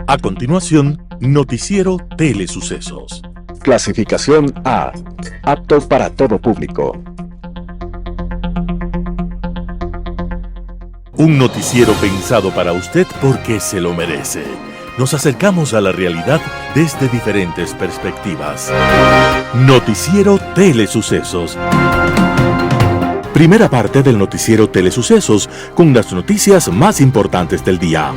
A continuación, Noticiero Telesucesos. Clasificación A. Apto para todo público. Un noticiero pensado para usted porque se lo merece. Nos acercamos a la realidad desde diferentes perspectivas. Noticiero Telesucesos. Primera parte del Noticiero Telesucesos con las noticias más importantes del día.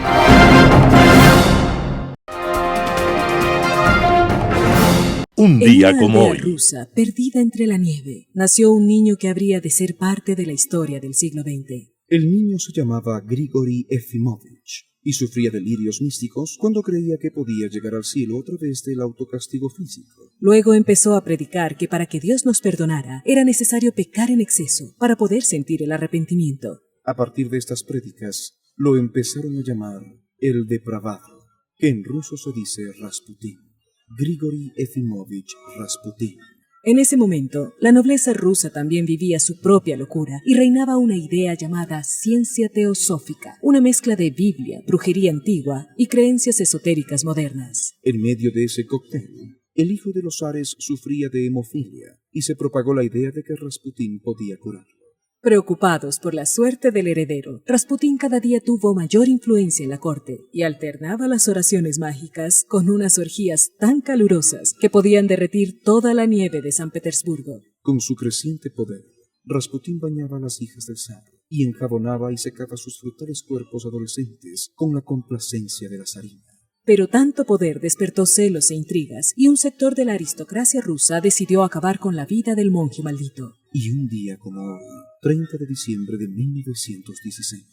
Un día como hoy. En una aldea rusa, perdida entre la nieve, nació un niño que habría de ser parte de la historia del siglo XX. El niño se llamaba Grigori Efimovich y sufría delirios místicos cuando creía que podía llegar al cielo a través del autocastigo físico. Luego empezó a predicar que para que Dios nos perdonara era necesario pecar en exceso para poder sentir el arrepentimiento. A partir de estas prédicas, lo empezaron a llamar el depravado, que en ruso se dice Rasputín. Grigori Efimovich Rasputín. En ese momento, la nobleza rusa también vivía su propia locura y reinaba una idea llamada ciencia teosófica, una mezcla de Biblia, brujería antigua y creencias esotéricas modernas. En medio de ese cóctel, el hijo de los zares sufría de hemofilia y se propagó la idea de que Rasputín podía curarlo. Preocupados por la suerte del heredero, Rasputín cada día tuvo mayor influencia en la corte y alternaba las oraciones mágicas con unas orgías tan calurosas que podían derretir toda la nieve de San Petersburgo. Con su creciente poder, Rasputín bañaba a las hijas del zar y enjabonaba y secaba sus frutales cuerpos adolescentes con la complacencia de la zarina. Pero tanto poder despertó celos e intrigas y un sector de la aristocracia rusa decidió acabar con la vida del monje maldito. Y un día como hoy, 30 de diciembre de 1916,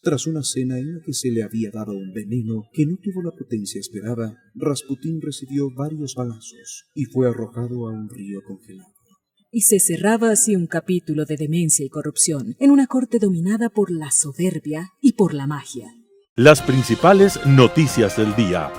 tras una cena en la que se le había dado un veneno que no tuvo la potencia esperada, Rasputín recibió varios balazos y fue arrojado a un río congelado. Y se cerraba así un capítulo de demencia y corrupción en una corte dominada por la soberbia y por la magia. Las principales noticias del día.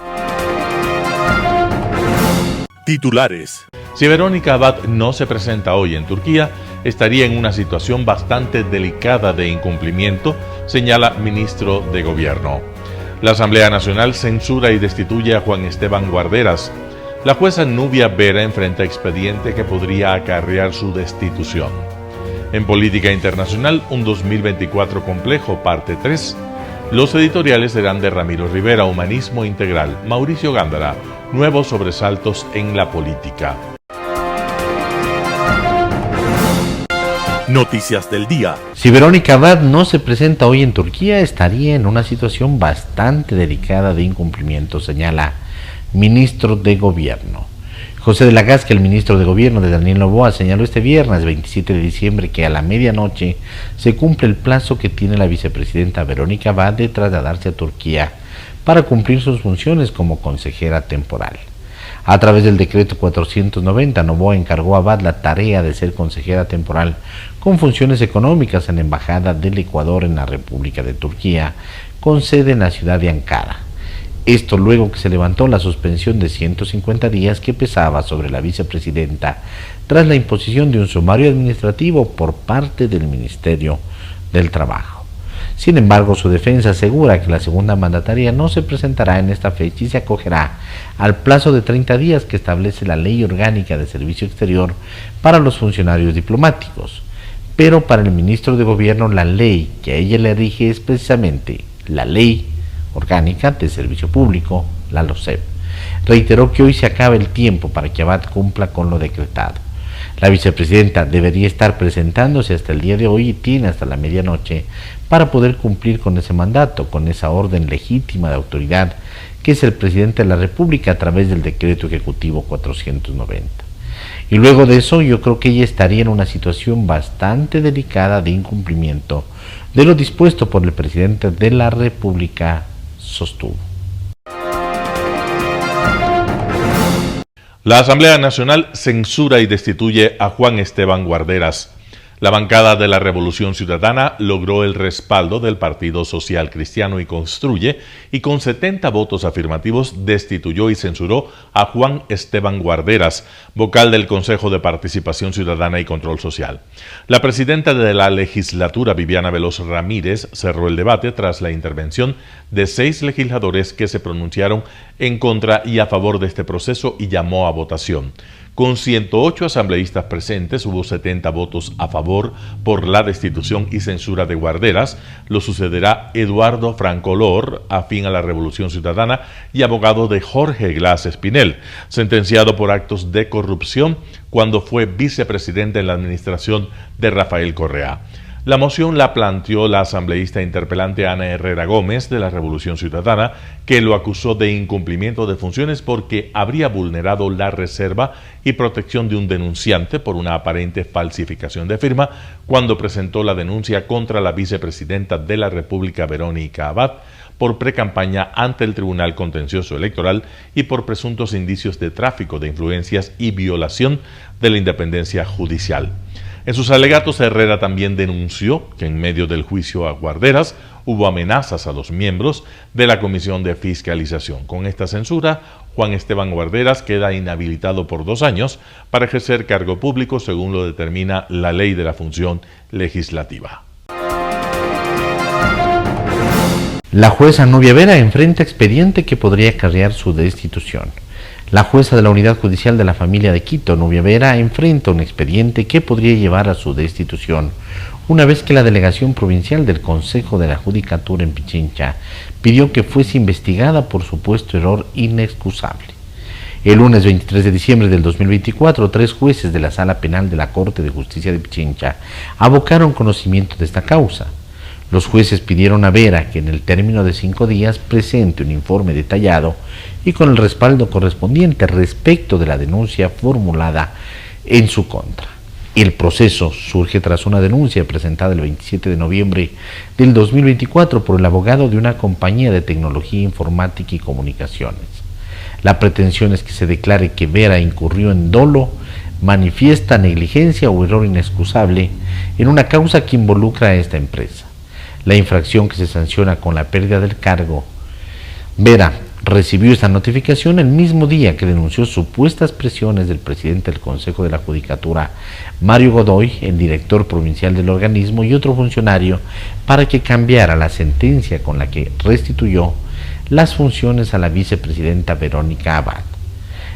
Titulares. Si Verónica Abad no se presenta hoy en Turquía, estaría en una situación bastante delicada de incumplimiento, señala ministro de Gobierno. La Asamblea Nacional censura y destituye a Juan Esteban Guarderas. La jueza Nubia Vera enfrenta expediente que podría acarrear su destitución. En política internacional, un 2024 complejo, parte 3. Los editoriales serán de Ramiro Rivera, Humanismo Integral, Mauricio Gándara, Nuevos sobresaltos en la política. Noticias del día. Si Verónica Abad no se presenta hoy en Turquía, estaría en una situación bastante delicada de incumplimiento, señala ministro de Gobierno. José de la Gasca, el ministro de Gobierno de Daniel Noboa, señaló este viernes 27 de diciembre que a la medianoche se cumple el plazo que tiene la vicepresidenta Verónica Abad de trasladarse a Turquía para cumplir sus funciones como consejera temporal. A través del decreto 490, Noboa encargó a Abad la tarea de ser consejera temporal con funciones económicas en la Embajada del Ecuador en la República de Turquía, con sede en la ciudad de Ankara. Esto luego que se levantó la suspensión de 150 días que pesaba sobre la vicepresidenta tras la imposición de un sumario administrativo por parte del Ministerio del Trabajo. Sin embargo, su defensa asegura que la segunda mandataria no se presentará en esta fecha y se acogerá al plazo de 30 días que establece la Ley Orgánica de Servicio Exterior para los funcionarios diplomáticos. Pero para el ministro de Gobierno, la ley que a ella le rige es precisamente la Ley Orgánica de Servicio Público, la LOSEP. Reiteró que hoy se acaba el tiempo para que Abad cumpla con lo decretado. La vicepresidenta debería estar presentándose hasta el día de hoy y tiene hasta la medianoche para poder cumplir con ese mandato, con esa orden legítima de autoridad que es el presidente de la República a través del decreto ejecutivo 490. Y luego de eso yo creo que ella estaría en una situación bastante delicada de incumplimiento de lo dispuesto por el presidente de la República, sostuvo. La Asamblea Nacional censura y destituye a Juan Esteban Guarderas. La bancada de la Revolución Ciudadana logró el respaldo del Partido Social Cristiano y Construye y con 70 votos afirmativos destituyó y censuró a Juan Esteban Guarderas, vocal del Consejo de Participación Ciudadana y Control Social. La presidenta de la legislatura, Viviana Veloz Ramírez, cerró el debate tras la intervención de 6 legisladores que se pronunciaron en contra y a favor de este proceso y llamó a votación. Con 108 asambleístas presentes, hubo 70 votos a favor por la destitución y censura de Guarderas. Lo sucederá Eduardo Francolor, afín a la Revolución Ciudadana y abogado de Jorge Glass Espinel, sentenciado por actos de corrupción cuando fue vicepresidente en la administración de Rafael Correa. La moción la planteó la asambleísta interpelante Ana Herrera Gómez de la Revolución Ciudadana, que lo acusó de incumplimiento de funciones porque habría vulnerado la reserva y protección de un denunciante por una aparente falsificación de firma cuando presentó la denuncia contra la vicepresidenta de la República, Verónica Abad, por precampaña ante el Tribunal Contencioso Electoral y por presuntos indicios de tráfico de influencias y violación de la independencia judicial. En sus alegatos, Herrera también denunció que en medio del juicio a Guarderas hubo amenazas a los miembros de la Comisión de Fiscalización. Con esta censura, Juan Esteban Guarderas queda inhabilitado por 2 años para ejercer cargo público según lo determina la Ley de la Función Legislativa. La jueza Nubia Vera enfrenta expediente que podría acarrear su destitución. La jueza de la Unidad Judicial de la Familia de Quito, Nubia Vera, enfrenta un expediente que podría llevar a su destitución, una vez que la Delegación Provincial del Consejo de la Judicatura en Pichincha pidió que fuese investigada por supuesto error inexcusable. El lunes 23 de diciembre del 2024, 3 jueces de la Sala Penal de la Corte de Justicia de Pichincha abocaron conocimiento de esta causa. Los jueces pidieron a Vera que en el término de 5 días presente un informe detallado y con el respaldo correspondiente respecto de la denuncia formulada en su contra. El proceso surge tras una denuncia presentada el 27 de noviembre del 2024 por el abogado de una compañía de tecnología informática y comunicaciones. La pretensión es que se declare que Vera incurrió en dolo, manifiesta negligencia o error inexcusable en una causa que involucra a esta empresa. La infracción que se sanciona con la pérdida del cargo. Vera recibió esta notificación el mismo día que denunció supuestas presiones del presidente del Consejo de la Judicatura, Mario Godoy, el director provincial del organismo y otro funcionario, para que cambiara la sentencia con la que restituyó las funciones a la vicepresidenta Verónica Abad.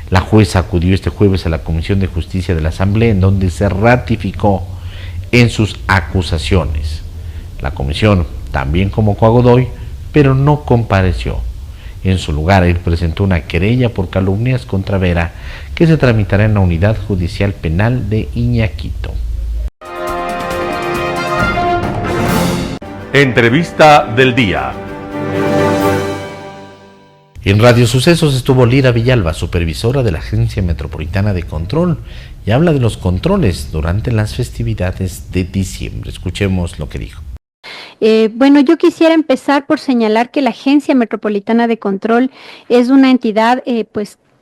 La jueza acudió este jueves a la Comisión de Justicia de la Asamblea, en donde se ratificó en sus acusaciones. La comisión también convocó a Godoy, pero no compareció. En su lugar, él presentó una querella por calumnias contra Vera, que se tramitará en la Unidad Judicial Penal de Iñaquito. Entrevista del día. En Radio Sucesos estuvo Lira Villalba, supervisora de la Agencia Metropolitana de Control, y habla de los controles durante las festividades de diciembre. Escuchemos lo que dijo. Bueno, yo quisiera empezar por señalar que la Agencia Metropolitana de Control es una entidad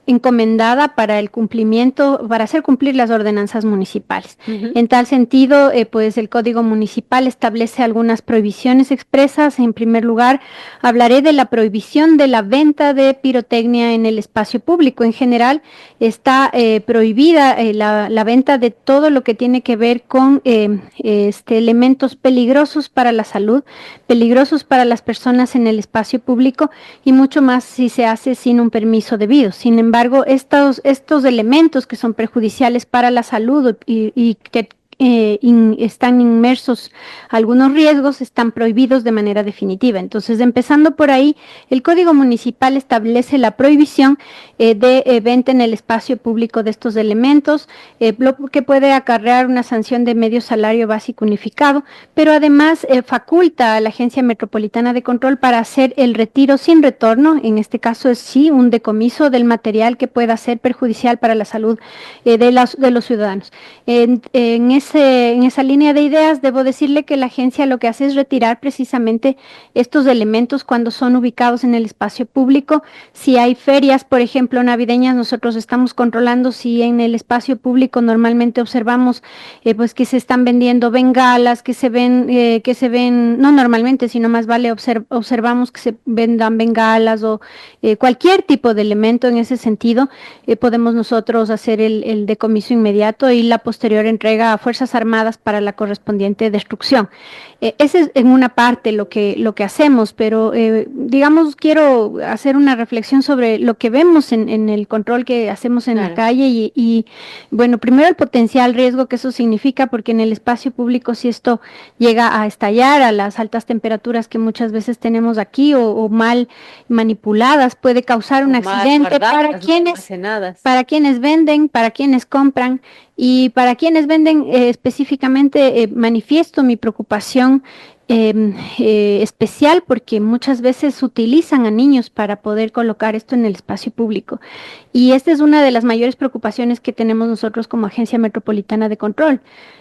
encomendada para el cumplimiento, para hacer cumplir las ordenanzas municipales. En tal sentido, pues el Código Municipal establece algunas prohibiciones expresas. En primer lugar, hablaré de la prohibición de la venta de pirotecnia en el espacio público. En general, está prohibida la venta de todo lo que tiene que ver con elementos peligrosos para la salud, peligrosos para las personas en el espacio público y mucho más si se hace sin un permiso debido. Sin embargo, estos elementos que son perjudiciales para la salud y que están inmersos algunos riesgos, están prohibidos de manera definitiva. Entonces, empezando por ahí, el Código Municipal establece la prohibición de venta en el espacio público de estos elementos, lo que puede acarrear una sanción de medio salario básico unificado, pero además faculta a la Agencia Metropolitana de Control para hacer el retiro sin retorno. En este caso es sí un decomiso del material que pueda ser perjudicial para la salud de los ciudadanos. En ese en esa línea de ideas, debo decirle que la agencia lo que hace es retirar precisamente estos elementos cuando son ubicados en el espacio público. Si hay ferias, por ejemplo, navideñas, nosotros estamos controlando si en el espacio público normalmente observamos pues que se están vendiendo bengalas, que se ven, no normalmente, sino más vale observamos que se vendan bengalas o cualquier tipo de elemento en ese sentido, podemos nosotros hacer el decomiso inmediato y la posterior entrega a Fuerzas Armadas para la correspondiente destrucción. Ese es en una parte lo que hacemos, pero digamos, quiero hacer una reflexión sobre lo que vemos en el control que hacemos en la calle y bueno, primero el potencial riesgo que eso significa, porque en el espacio público si esto llega a estallar a las altas temperaturas que muchas veces tenemos aquí o mal manipuladas, puede causar un accidente para quienes venden, para quienes compran. Y para quienes venden específicamente, manifiesto mi preocupación especial porque muchas veces utilizan a niños para poder colocar esto en el espacio público. Y esta es una de las mayores preocupaciones que tenemos nosotros como Agencia Metropolitana de Control.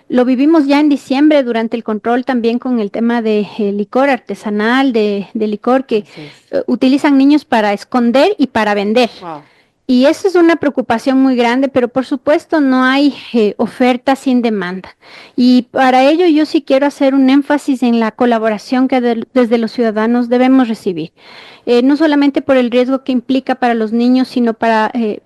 Lo vivimos ya en diciembre durante el control también con el tema de licor artesanal, de licor que utilizan niños para esconder y para vender. Wow. Y eso es una preocupación muy grande, pero por supuesto no hay oferta sin demanda. Y para ello yo sí quiero hacer un énfasis en la colaboración que desde los ciudadanos debemos recibir. No solamente por el riesgo que implica para los niños, sino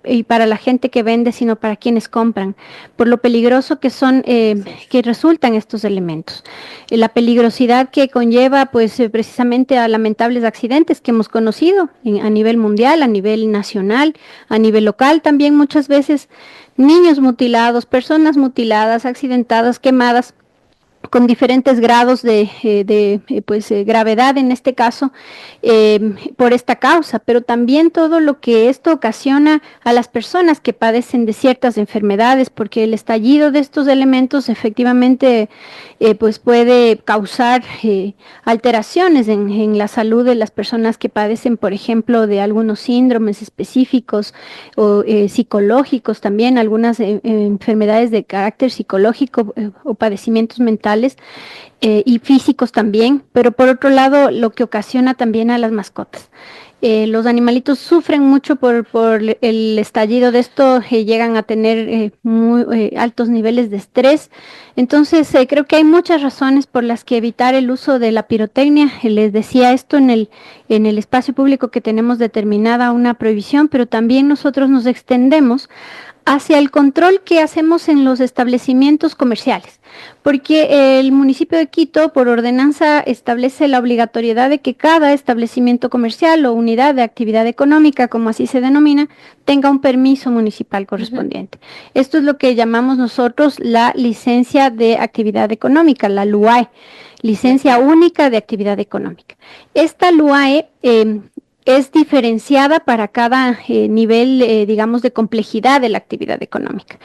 y para la gente que vende, sino para quienes compran, por lo peligroso que son, que resultan estos elementos. La peligrosidad que conlleva, pues, precisamente a lamentables accidentes que hemos conocido a nivel mundial, a nivel nacional, a nivel local también muchas veces, niños mutilados, personas mutiladas, accidentadas, quemadas, con diferentes grados de gravedad en este caso por esta causa, pero también todo lo que esto ocasiona a las personas que padecen de ciertas enfermedades, porque el estallido de estos elementos efectivamente pues puede causar alteraciones en la salud de las personas que padecen, por ejemplo, de algunos síndromes específicos o psicológicos también, algunas enfermedades de carácter psicológico o padecimientos mentales y físicos también, pero por otro lado lo que ocasiona también a las mascotas. Los animalitos sufren mucho por el estallido de esto, llegan a tener muy altos niveles de estrés. Entonces creo que hay muchas razones por las que evitar el uso de la pirotecnia. Les decía esto en el espacio público que tenemos determinada una prohibición, pero también nosotros nos extendemos hacia el control que hacemos en los establecimientos comerciales, porque el municipio de Quito, por ordenanza, establece la obligatoriedad de que cada establecimiento comercial o unidad de actividad económica, como así se denomina, tenga un permiso municipal correspondiente. Esto es lo que llamamos nosotros la licencia de actividad económica, la LUAE, licencia única de actividad económica. Esta LUAE es diferenciada para cada nivel, digamos, de complejidad de la actividad económica.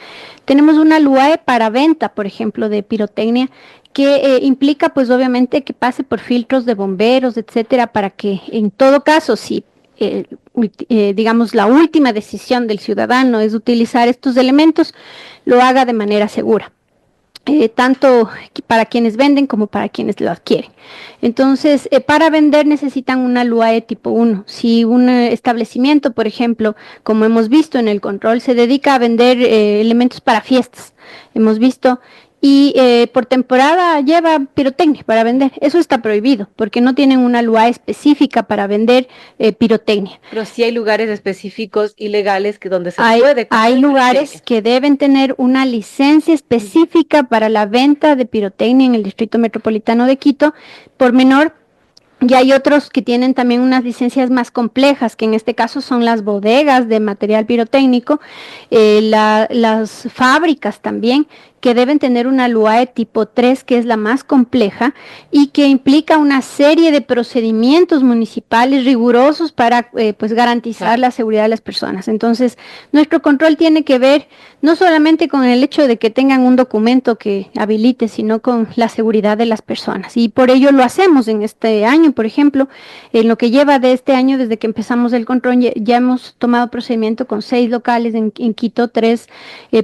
Tenemos una LUAE para venta, por ejemplo, de pirotecnia, que implica, pues, obviamente, que pase por filtros de bomberos, etcétera, para que, en todo caso, si digamos, la última decisión del ciudadano es utilizar estos elementos, lo haga de manera segura. Tanto para quienes venden como para quienes lo adquieren. Entonces, para vender necesitan una LUAE tipo 1. Si un establecimiento, por ejemplo, como hemos visto en el control, se dedica a vender elementos para fiestas, hemos visto, y por temporada lleva pirotecnia para vender, eso está prohibido, porque no tienen una LUAE específica para vender pirotecnia. Pero sí hay lugares específicos y legales que donde se puede. Hay lugares que deben tener una licencia específica para la venta de pirotecnia en el Distrito Metropolitano de Quito, por menor. Y hay otros que tienen también unas licencias más complejas, que en este caso son las bodegas de material pirotécnico, las fábricas también, que deben tener una LUAE tipo 3, que es la más compleja y que implica una serie de procedimientos municipales rigurosos para pues garantizar la seguridad de las personas. Entonces, nuestro control tiene que ver no solamente con el hecho de que tengan un documento que habilite, sino con la seguridad de las personas. Y por ello lo hacemos en este año, por ejemplo, en lo que lleva de este año, desde que empezamos el control, ya hemos tomado procedimiento con 6 locales en Quito, 3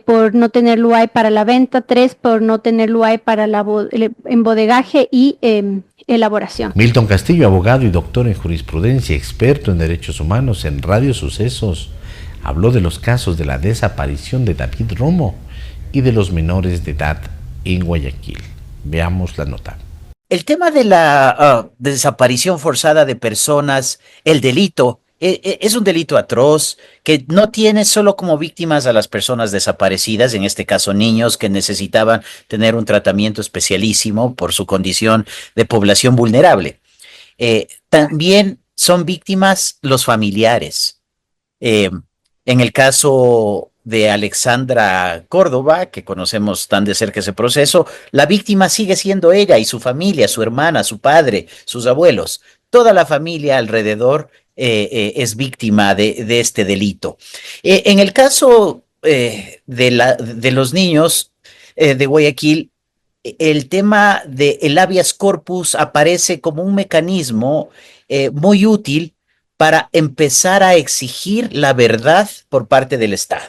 por no tener LUAE para la venta, 63 por no tener lugar para el embodegaje y elaboración. Milton Castillo, abogado y doctor en jurisprudencia, experto en derechos humanos en Radio Sucesos, habló de los casos de la desaparición de David Romo y de los menores de edad en Guayaquil. Veamos la nota. El tema de la desaparición forzada de personas, el delito, es un delito atroz que no tiene solo como víctimas a las personas desaparecidas, en este caso niños que necesitaban tener un tratamiento especialísimo por su condición de población vulnerable. También son víctimas los familiares. En el caso de Alexandra Córdoba, que conocemos tan de cerca ese proceso, la víctima sigue siendo ella y su familia, su hermana, su padre, sus abuelos. Toda la familia alrededor es víctima de este delito. En el caso de los niños de Guayaquil, el tema del habeas corpus aparece como un mecanismo muy útil para empezar a exigir la verdad por parte del Estado.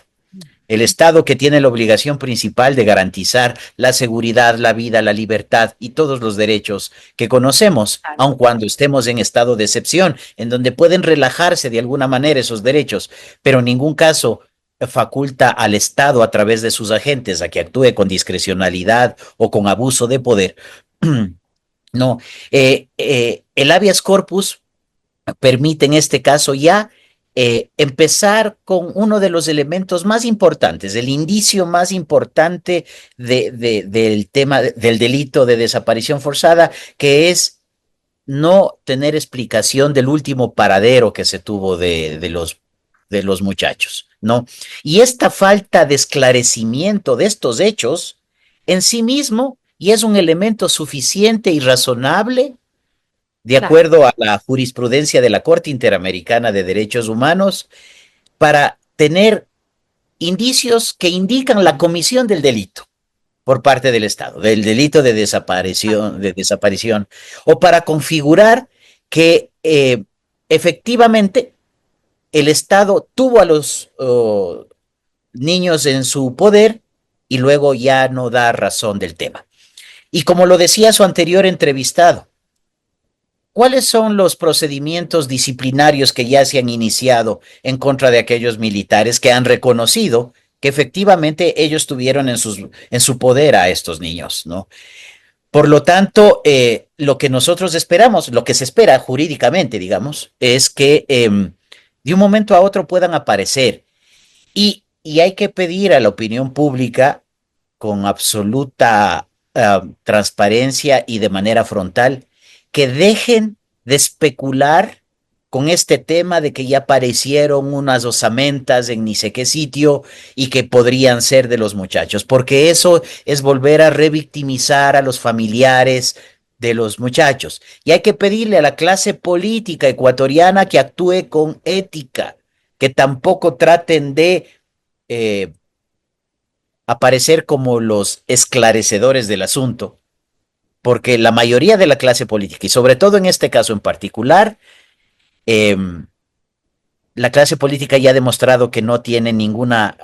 El Estado, que tiene la obligación principal de garantizar la seguridad, la vida, la libertad y todos los derechos que conocemos, aun cuando estemos en estado de excepción, en donde pueden relajarse de alguna manera esos derechos, pero en ningún caso faculta al Estado a través de sus agentes a que actúe con discrecionalidad o con abuso de poder. No, el habeas corpus permite en este caso ya empezar con uno de los elementos más importantes, el indicio más importante del tema del delito de desaparición forzada, que es no tener explicación del último paradero que se tuvo de los muchachos, ¿no? Y esta falta de esclarecimiento de estos hechos en sí mismo y es un elemento suficiente y razonable de acuerdo a la jurisprudencia de la Corte Interamericana de Derechos Humanos, para tener indicios que indican la comisión del delito por parte del Estado, del delito de desaparición, o para configurar que efectivamente el Estado tuvo a los niños en su poder y luego ya no da razón del tema. Y como lo decía su anterior entrevistado, ¿cuáles son los procedimientos disciplinarios que ya se han iniciado en contra de aquellos militares que han reconocido que efectivamente ellos tuvieron en su poder a estos niños, ¿no? Por lo tanto, lo que nosotros esperamos, lo que se espera jurídicamente, digamos, es que de un momento a otro puedan aparecer. Y hay que pedir a la opinión pública con absoluta transparencia y de manera frontal que dejen de especular con este tema de que ya aparecieron unas osamentas en ni sé qué sitio y que podrían ser de los muchachos, porque eso es volver a revictimizar a los familiares de los muchachos. Y hay que pedirle a la clase política ecuatoriana que actúe con ética, que tampoco traten de aparecer como los esclarecedores del asunto, porque la mayoría de la clase política, y sobre todo en este caso en particular, la clase política ya ha demostrado que no tiene ninguna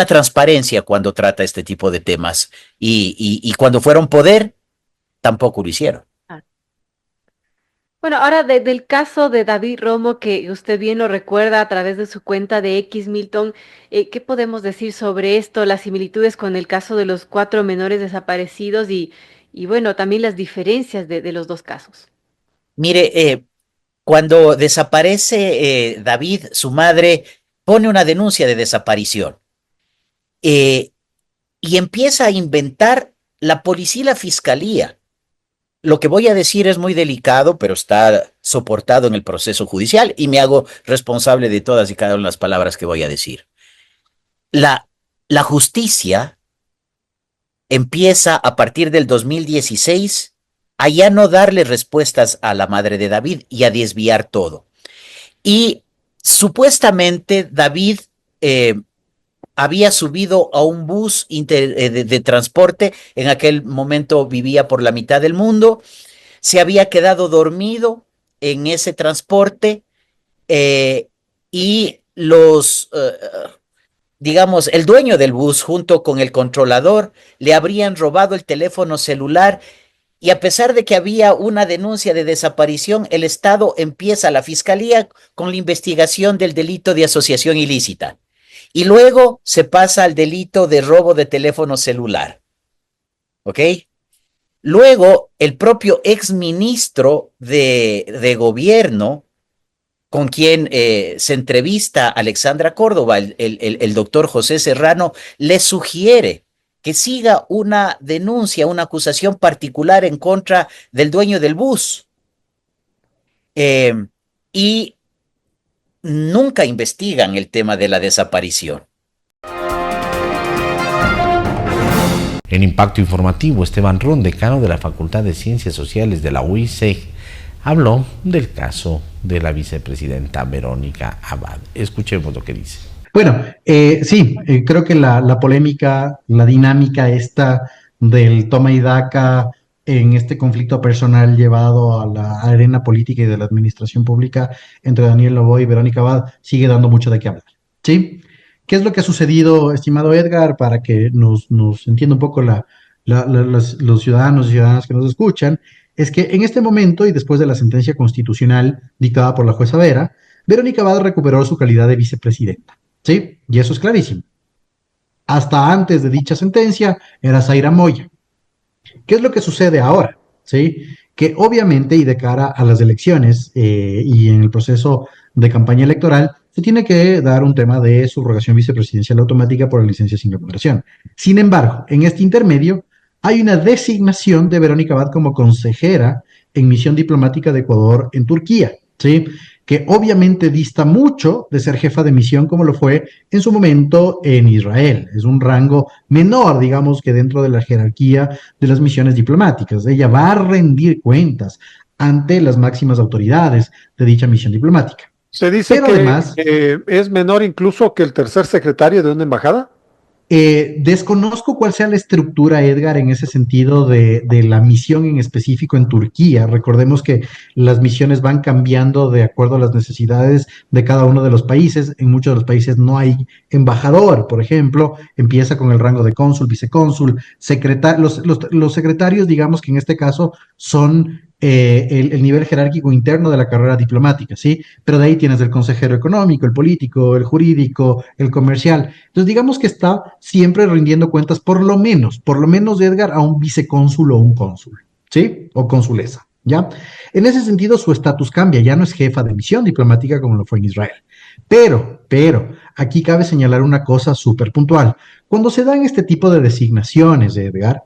transparencia cuando trata este tipo de temas, y cuando fueron poder, tampoco lo hicieron. Bueno, ahora del caso de David Romo, que usted bien lo recuerda a través de su cuenta de X, Milton, ¿qué podemos decir sobre esto, las similitudes con el caso de los 4 menores desaparecidos y bueno, también las diferencias de los dos casos? Mire, cuando desaparece David, su madre pone una denuncia de desaparición y empieza a inventar la policía y la fiscalía. Lo que voy a decir es muy delicado, pero está soportado en el proceso judicial y me hago responsable de todas y cada una de las palabras que voy a decir. La justicia empieza a partir del 2016 a ya no darle respuestas a la madre de David y a desviar todo. Y supuestamente David había subido a un bus de transporte, en aquel momento vivía por la mitad del mundo, se había quedado dormido en ese transporte y digamos, el dueño del bus junto con el controlador le habrían robado el teléfono celular y a pesar de que había una denuncia de desaparición, el Estado empieza, la Fiscalía, con la investigación del delito de asociación ilícita. Y luego se pasa al delito de robo de teléfono celular. ¿Ok? Luego, el propio exministro de gobierno, con quien se entrevista Alexandra Córdoba, el doctor José Serrano, le sugiere que siga una denuncia, una acusación particular en contra del dueño del bus. Y nunca investigan el tema de la desaparición. En Impacto Informativo, Esteban Ron, decano de la Facultad de Ciencias Sociales de la UIC, habló del caso de la vicepresidenta Verónica Abad. Escuchemos lo que dice. Bueno, sí, creo que la polémica, la dinámica esta del toma y daca en este conflicto personal llevado a la arena política y de la administración pública entre Daniel Noboa y Verónica Abad sigue dando mucho de qué hablar, ¿sí? ¿Qué es lo que ha sucedido, estimado Edgar, para que nos entienda un poco los ciudadanos y ciudadanas que nos escuchan? Es que en este momento y después de la sentencia constitucional dictada por la jueza Vera, Verónica Abad recuperó su calidad de vicepresidenta. ¿Sí? Y eso es clarísimo. Hasta antes de dicha sentencia era Zaira Moya. ¿Qué es lo que sucede ahora? ¿Sí? Que obviamente y de cara a las elecciones y en el proceso de campaña electoral se tiene que dar un tema de subrogación vicepresidencial automática por la licencia sin remuneración. Sin embargo, en este intermedio hay una designación de Verónica Abad como consejera en misión diplomática de Ecuador en Turquía, ¿sí? Que obviamente dista mucho de ser jefa de misión como lo fue en su momento en Israel. Es un rango menor, digamos, que dentro de la jerarquía de las misiones diplomáticas. Ella va a rendir cuentas ante las máximas autoridades de dicha misión diplomática. Se dice Pero que además, es menor incluso que el tercer secretario de una embajada. Desconozco cuál sea la estructura, Edgar, en ese sentido de la misión en específico en Turquía. Recordemos que las misiones van cambiando de acuerdo a las necesidades de cada uno de los países. En muchos de los países no hay embajador, por ejemplo, empieza con el rango de cónsul, vicecónsul, secretario. Los secretarios, digamos que en este caso son el nivel jerárquico interno de la carrera diplomática, ¿sí? Pero de ahí tienes el consejero económico, el político, el jurídico, el comercial. Entonces, digamos que está siempre rindiendo cuentas, por lo menos, Edgar, a un vicecónsul o un cónsul, ¿sí? O consulesa, ¿ya? En ese sentido, su estatus cambia, ya no es jefa de misión diplomática como lo fue en Israel. Pero, aquí cabe señalar una cosa súper puntual. Cuando se dan este tipo de designaciones, Edgar,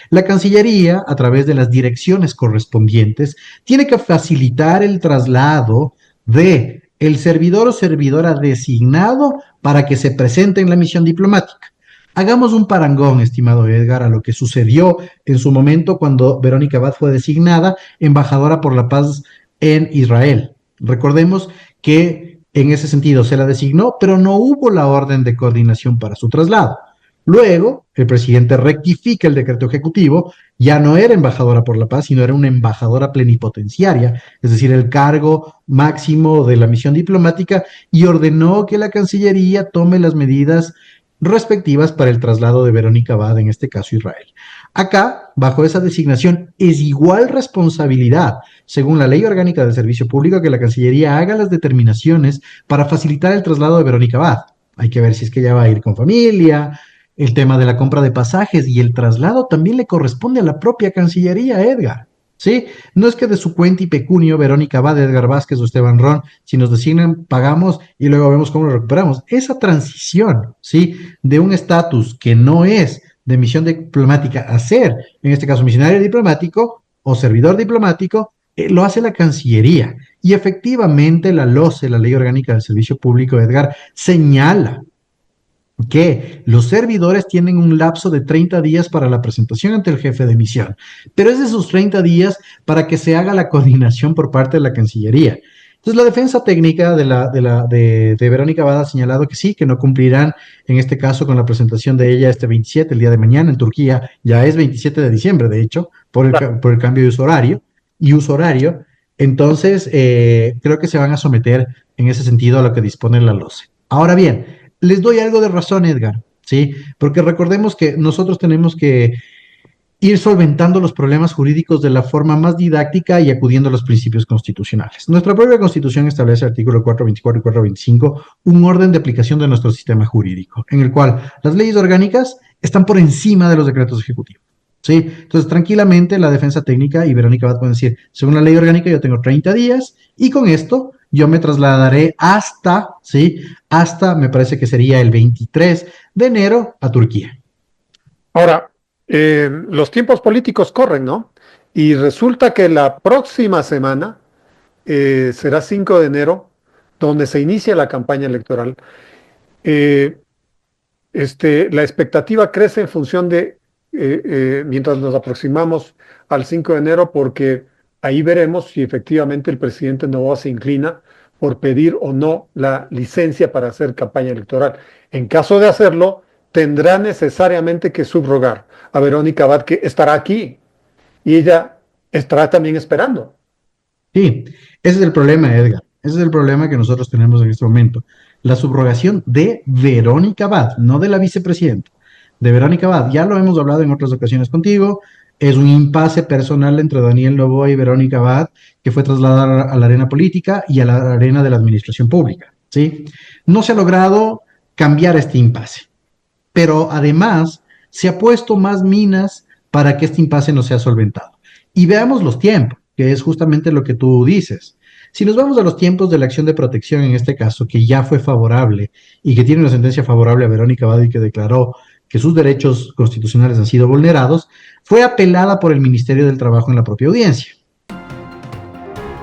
la Cancillería, a través de las direcciones correspondientes, tiene que facilitar el traslado de el servidor o servidora designado para que se presente en la misión diplomática. Hagamos un parangón, estimado Edgar, a lo que sucedió en su momento cuando Verónica Abad fue designada embajadora por la paz en Israel. Recordemos que en ese sentido se la designó, pero no hubo la orden de coordinación para su traslado. Luego, el presidente rectifica el decreto ejecutivo, ya no era embajadora por la paz, sino era una embajadora plenipotenciaria, es decir, el cargo máximo de la misión diplomática, y ordenó que la Cancillería tome las medidas respectivas para el traslado de Verónica Abad, en este caso Israel. Acá, bajo esa designación, es igual responsabilidad, según la Ley Orgánica del Servicio Público, que la Cancillería haga las determinaciones para facilitar el traslado de Verónica Abad. Hay que ver si es que ella va a ir con familia. El tema de la compra de pasajes y el traslado también le corresponde a la propia Cancillería, Edgar, ¿sí? No es que de su cuenta y pecunio Verónica Abad, Edgar Vázquez o Esteban Ron, si nos designan, pagamos y luego vemos cómo lo recuperamos. Esa transición, ¿sí? De un estatus que no es de misión diplomática a ser, en este caso, misionario diplomático o servidor diplomático, lo hace la Cancillería. Y efectivamente la LOCE, la Ley Orgánica del Servicio Público, Edgar, señala que los servidores tienen un lapso de 30 días para la presentación ante el jefe de misión, pero es de esos 30 días para que se haga la coordinación por parte de la Cancillería. Entonces, la defensa técnica de Verónica Abad ha señalado que sí, que no cumplirán, en este caso, con la presentación de ella este 27, el día de mañana en Turquía, ya es 27 de diciembre, de hecho, por el cambio de uso horario. Entonces, creo que se van a someter en ese sentido a lo que dispone la LOCE. Ahora bien, les doy algo de razón, Edgar, ¿sí? Porque recordemos que nosotros tenemos que ir solventando los problemas jurídicos de la forma más didáctica y acudiendo a los principios constitucionales. Nuestra propia Constitución establece, artículo 424 y 425, un orden de aplicación de nuestro sistema jurídico, en el cual las leyes orgánicas están por encima de los decretos ejecutivos. ¿Sí? Entonces, tranquilamente, la defensa técnica y Verónica va a poder decir, según la ley orgánica, yo tengo 30 días y con esto yo me trasladaré hasta, ¿sí? Hasta, me parece que sería el 23 de enero a Turquía. Ahora, los tiempos políticos corren, ¿no? Y resulta que la próxima semana será 5 de enero, donde se inicia la campaña electoral. Eh, la expectativa crece en función de, mientras nos aproximamos al 5 de enero, porque ahí veremos si efectivamente el presidente Noboa se inclina por pedir o no la licencia para hacer campaña electoral. En caso de hacerlo, tendrá necesariamente que subrogar a Verónica Abad, que estará aquí, y ella estará también esperando. Sí, ese es el problema, Edgar. Ese es el problema que nosotros tenemos en este momento. La subrogación de Verónica Abad, no de la vicepresidenta, de Verónica Abad. Ya lo hemos hablado en otras ocasiones contigo. Es un impasse personal entre Daniel Noboa y Verónica Abad que fue trasladada a la arena política y a la arena de la administración pública, ¿sí? No se ha logrado cambiar este impasse, pero además se ha puesto más minas para que este impasse no sea solventado. Y veamos los tiempos, que es justamente lo que tú dices. Si nos vamos a los tiempos de la acción de protección, en este caso, que ya fue favorable y que tiene una sentencia favorable a Verónica Abad y que declaró que sus derechos constitucionales han sido vulnerados, fue apelada por el Ministerio del Trabajo en la propia audiencia.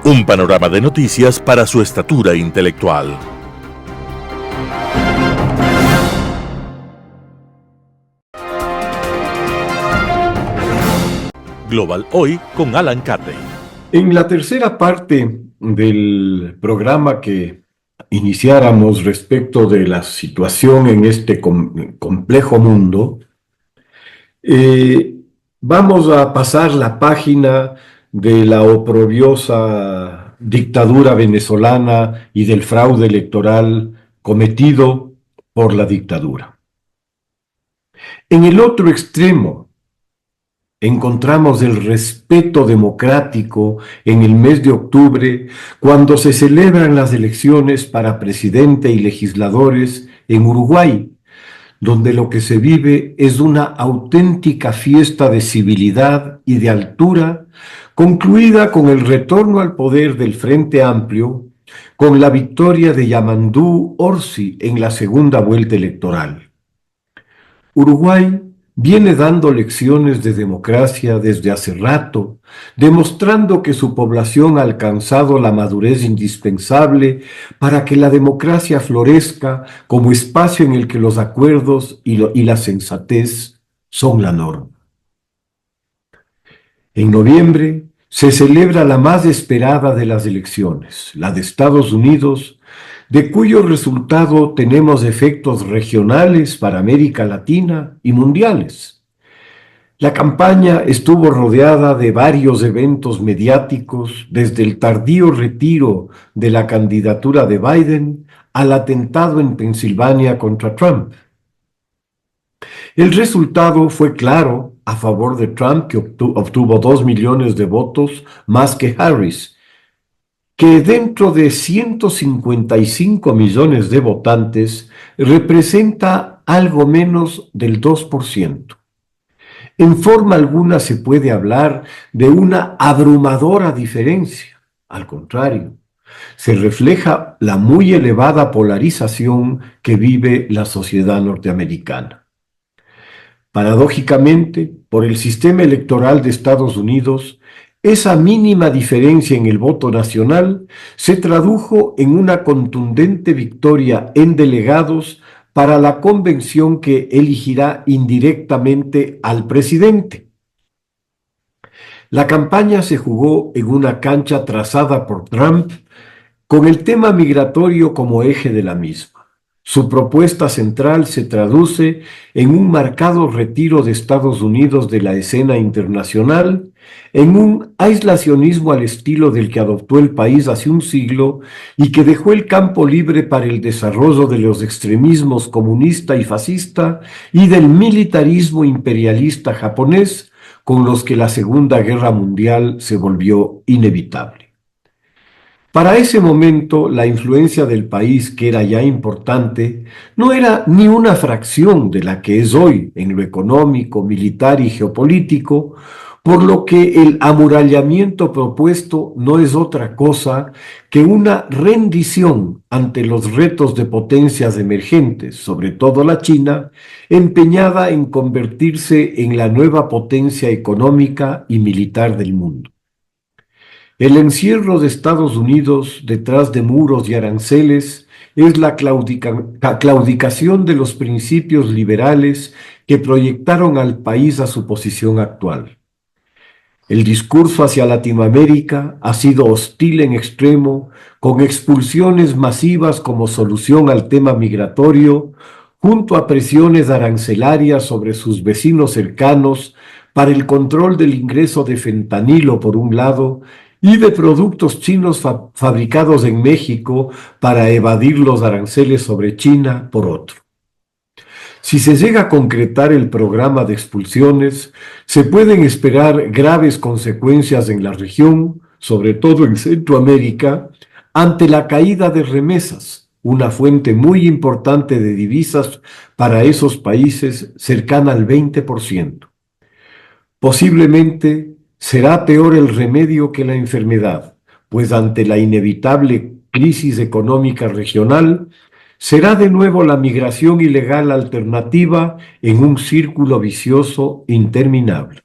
Un panorama de noticias para su estatura intelectual. Global Hoy con Alan Carney. En la tercera parte del programa que iniciáramos respecto de la situación en este complejo mundo, vamos a pasar la página de la oprobiosa dictadura venezolana y del fraude electoral cometido por la dictadura. En el otro extremo, encontramos el respeto democrático en el mes de octubre, cuando se celebran las elecciones para presidente y legisladores en Uruguay, donde lo que se vive es una auténtica fiesta de civilidad y de altura, concluida con el retorno al poder del Frente Amplio, con la victoria de Yamandú Orsi en la segunda vuelta electoral. Uruguay viene dando lecciones de democracia desde hace rato, demostrando que su población ha alcanzado la madurez indispensable para que la democracia florezca como espacio en el que los acuerdos y la sensatez son la norma. En noviembre se celebra la más esperada de las elecciones, la de Estados Unidos, de cuyo resultado tenemos efectos regionales para América Latina y mundiales. La campaña estuvo rodeada de varios eventos mediáticos, desde el tardío retiro de la candidatura de Biden al atentado en Pensilvania contra Trump. El resultado fue claro a favor de Trump, que obtuvo 2 millones de votos más que Harris, que dentro de 155 millones de votantes representa algo menos del 2%. En forma alguna se puede hablar de una abrumadora diferencia. Al contrario, se refleja la muy elevada polarización que vive la sociedad norteamericana. Paradójicamente, por el sistema electoral de Estados Unidos, esa mínima diferencia en el voto nacional se tradujo en una contundente victoria en delegados para la convención que elegirá indirectamente al presidente. La campaña se jugó en una cancha trazada por Trump, con el tema migratorio como eje de la misma. Su propuesta central se traduce en un marcado retiro de Estados Unidos de la escena internacional, en un aislacionismo al estilo del que adoptó el país hace un siglo y que dejó el campo libre para el desarrollo de los extremismos comunista y fascista y del militarismo imperialista japonés, con los que la Segunda Guerra Mundial se volvió inevitable. Para ese momento, la influencia del país, que era ya importante, no era ni una fracción de la que es hoy en lo económico, militar y geopolítico, por lo que el amurallamiento propuesto no es otra cosa que una rendición ante los retos de potencias emergentes, sobre todo la China, empeñada en convertirse en la nueva potencia económica y militar del mundo. El encierro de Estados Unidos detrás de muros y aranceles es la claudicación de los principios liberales que proyectaron al país a su posición actual. El discurso hacia Latinoamérica ha sido hostil en extremo, con expulsiones masivas como solución al tema migratorio, junto a presiones arancelarias sobre sus vecinos cercanos para el control del ingreso de fentanilo por un lado y de productos chinos fabricados en México para evadir los aranceles sobre China por otro. Si se llega a concretar el programa de expulsiones, se pueden esperar graves consecuencias en la región, sobre todo en Centroamérica, ante la caída de remesas, una fuente muy importante de divisas para esos países, cercana al 20%. Posiblemente será peor el remedio que la enfermedad, pues ante la inevitable crisis económica regional, será de nuevo la migración ilegal alternativa en un círculo vicioso interminable.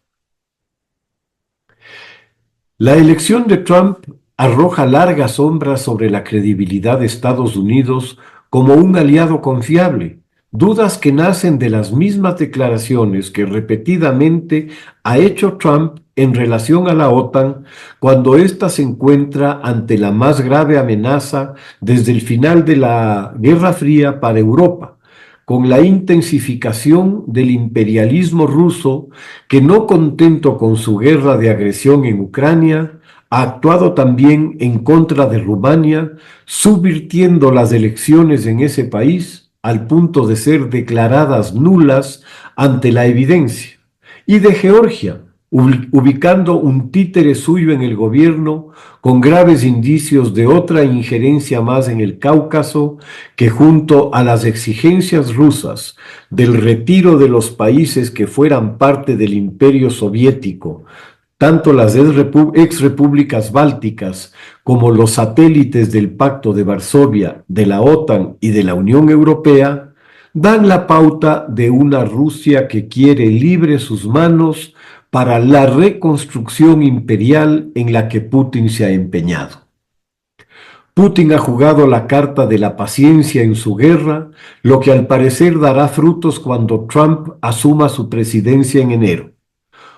La elección de Trump arroja largas sombras sobre la credibilidad de Estados Unidos como un aliado confiable, dudas que nacen de las mismas declaraciones que repetidamente ha hecho Trump en relación a la OTAN cuando ésta se encuentra ante la más grave amenaza desde el final de la Guerra Fría para Europa, con la intensificación del imperialismo ruso que, no contento con su guerra de agresión en Ucrania, ha actuado también en contra de Rumania, subvirtiendo las elecciones en ese país al punto de ser declaradas nulas ante la evidencia, y de Georgia, ubicando un títere suyo en el gobierno con graves indicios de otra injerencia más en el Cáucaso que, junto a las exigencias rusas del retiro de los países que fueran parte del Imperio Soviético, tanto las exrepúblicas bálticas como los satélites del Pacto de Varsovia, de la OTAN y de la Unión Europea, dan la pauta de una Rusia que quiere libre sus manos para la reconstrucción imperial en la que Putin se ha empeñado. Putin ha jugado la carta de la paciencia en su guerra, lo que al parecer dará frutos cuando Trump asuma su presidencia en enero.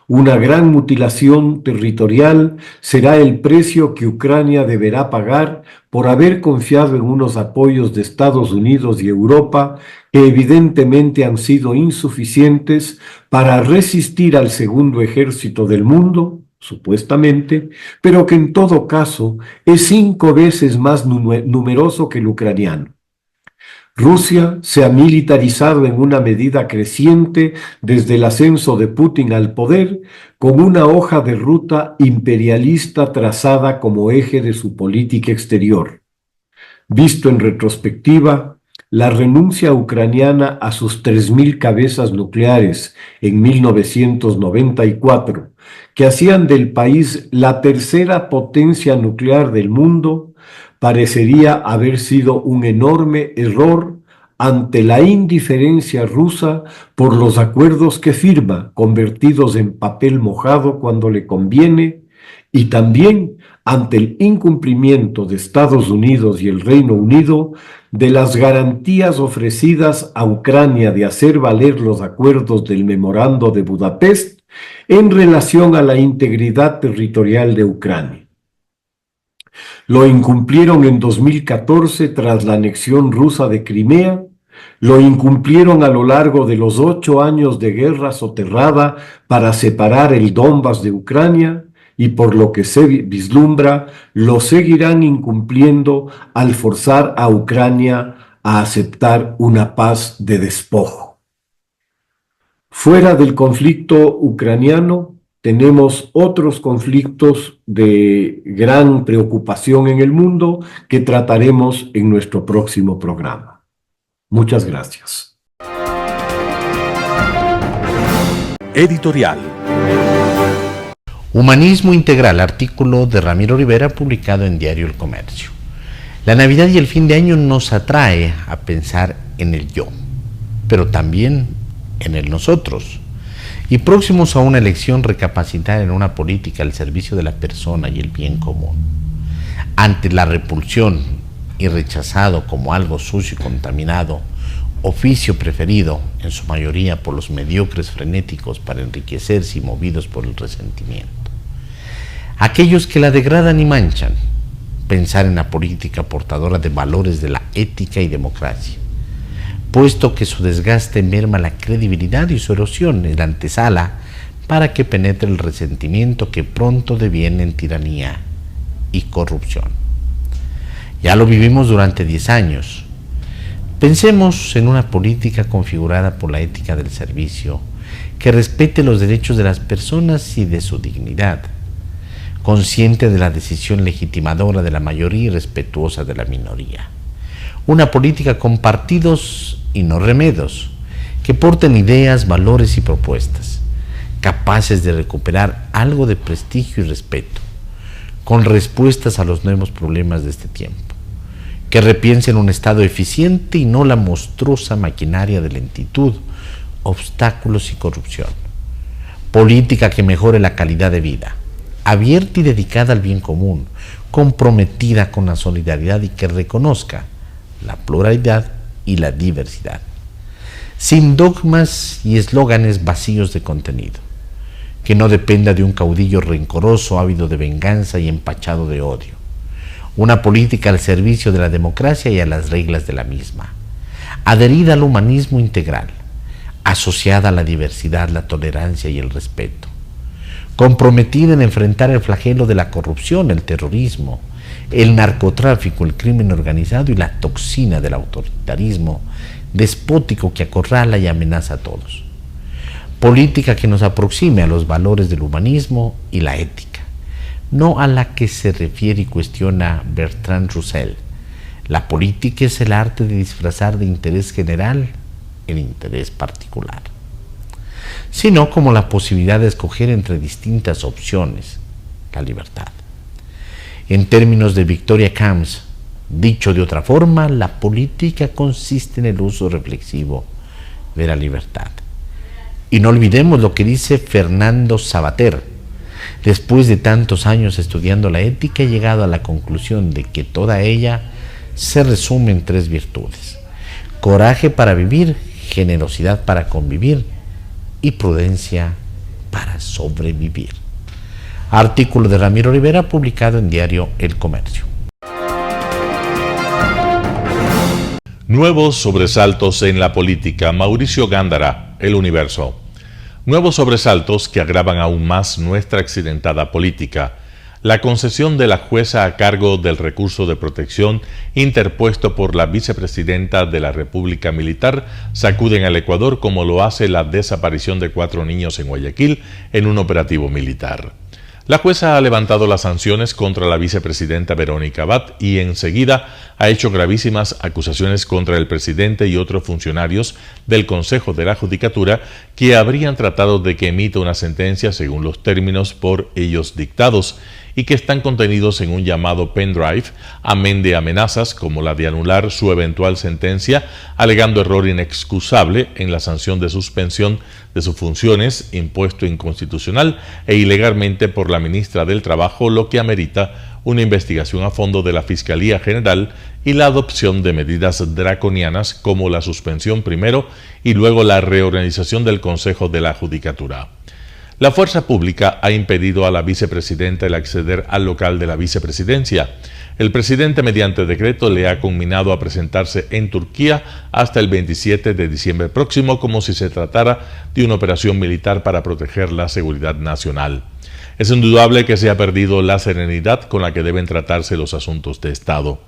Una gran mutilación territorial será el precio que Ucrania deberá pagar por haber confiado en unos apoyos de Estados Unidos y Europa que evidentemente han sido insuficientes para resistir al segundo ejército del mundo, supuestamente, pero que en todo caso es 5 veces más numeroso que el ucraniano. Rusia se ha militarizado en una medida creciente desde el ascenso de Putin al poder, con una hoja de ruta imperialista trazada como eje de su política exterior. Visto en retrospectiva, la renuncia ucraniana a sus 3.000 cabezas nucleares en 1994, que hacían del país la tercera potencia nuclear del mundo, parecería haber sido un enorme error ante la indiferencia rusa por los acuerdos que firma, convertidos en papel mojado cuando le conviene, y también ante el incumplimiento de Estados Unidos y el Reino Unido de las garantías ofrecidas a Ucrania de hacer valer los acuerdos del Memorando de Budapest en relación a la integridad territorial de Ucrania. Lo incumplieron en 2014 tras la anexión rusa de Crimea Lo incumplieron a lo largo de los 8 años de guerra soterrada para separar el Donbas de Ucrania y por lo que se vislumbra, lo seguirán incumpliendo al forzar a Ucrania a aceptar una paz de despojo. Fuera del conflicto ucraniano, tenemos otros conflictos de gran preocupación en el mundo que trataremos en nuestro próximo programa. Muchas gracias. Editorial. Humanismo Integral, artículo de Ramiro Rivera publicado en Diario El Comercio. La Navidad y el fin de año nos atrae a pensar en el yo, pero también en el nosotros. Y próximos a una elección, recapacitar en una política al servicio de la persona y el bien común. Ante la repulsión y rechazado como algo sucio y contaminado, oficio preferido en su mayoría por los mediocres frenéticos para enriquecerse y movidos por el resentimiento. Aquellos que la degradan y manchan, pensar en la política portadora de valores de la ética y democracia, puesto que su desgaste merma la credibilidad y su erosión es la antesala para que penetre el resentimiento que pronto deviene en tiranía y corrupción. Ya lo vivimos durante 10 años. Pensemos en una política configurada por la ética del servicio, que respete los derechos de las personas y de su dignidad, consciente de la decisión legitimadora de la mayoría y respetuosa de la minoría. Una política con partidos y no remedos, que porten ideas, valores y propuestas, capaces de recuperar algo de prestigio y respeto, con respuestas a los nuevos problemas de este tiempo, que repiensen un Estado eficiente y no la monstruosa maquinaria de lentitud, obstáculos y corrupción. Política que mejore la calidad de vida, abierta y dedicada al bien común, comprometida con la solidaridad y que reconozca la pluralidad y la diversidad, sin dogmas y eslóganes vacíos de contenido, que no dependa de un caudillo rencoroso, ávido de venganza y empachado de odio. Una política al servicio de la democracia y a las reglas de la misma, adherida al humanismo integral, asociada a la diversidad, la tolerancia y el respeto, comprometida en enfrentar el flagelo de la corrupción, el terrorismo, el narcotráfico, el crimen organizado y la toxina del autoritarismo despótico que acorrala y amenaza a todos. Política que nos aproxime a los valores del humanismo y la ética, no a la que se refiere y cuestiona Bertrand Russell. La política es el arte de disfrazar de interés general el interés particular, sino como la posibilidad de escoger entre distintas opciones, la libertad. En términos de Victoria Camps, dicho de otra forma, la política consiste en el uso reflexivo de la libertad. Y no olvidemos lo que dice Fernando Savater. Después de tantos años estudiando la ética, he llegado a la conclusión de que toda ella se resume en 3 virtudes: coraje para vivir, generosidad para convivir y prudencia para sobrevivir. Artículo de Ramiro Rivera publicado en Diario El Comercio. Nuevos sobresaltos en la política. Mauricio Gándara, El Universo. Nuevos sobresaltos que agravan aún más nuestra accidentada política. La concesión de la jueza a cargo del recurso de protección interpuesto por la vicepresidenta de la República Militar sacuden al Ecuador como lo hace la desaparición de 4 niños en Guayaquil en un operativo militar. La jueza ha levantado las sanciones contra la vicepresidenta Verónica Abad y enseguida ha hecho gravísimas acusaciones contra el presidente y otros funcionarios del Consejo de la Judicatura que habrían tratado de que emita una sentencia según los términos por ellos dictados y que están contenidos en un llamado pendrive, amén de amenazas como la de anular su eventual sentencia, alegando error inexcusable en la sanción de suspensión de sus funciones, impuesto inconstitucional e ilegalmente por la ministra del Trabajo, lo que amerita una investigación a fondo de la Fiscalía General y la adopción de medidas draconianas como la suspensión primero y luego la reorganización del Consejo de la Judicatura. La fuerza pública ha impedido a la vicepresidenta el acceder al local de la vicepresidencia. El presidente, mediante decreto, le ha conminado a presentarse en Turquía hasta el 27 de diciembre próximo, como si se tratara de una operación militar para proteger la seguridad nacional. Es indudable que se ha perdido la serenidad con la que deben tratarse los asuntos de Estado.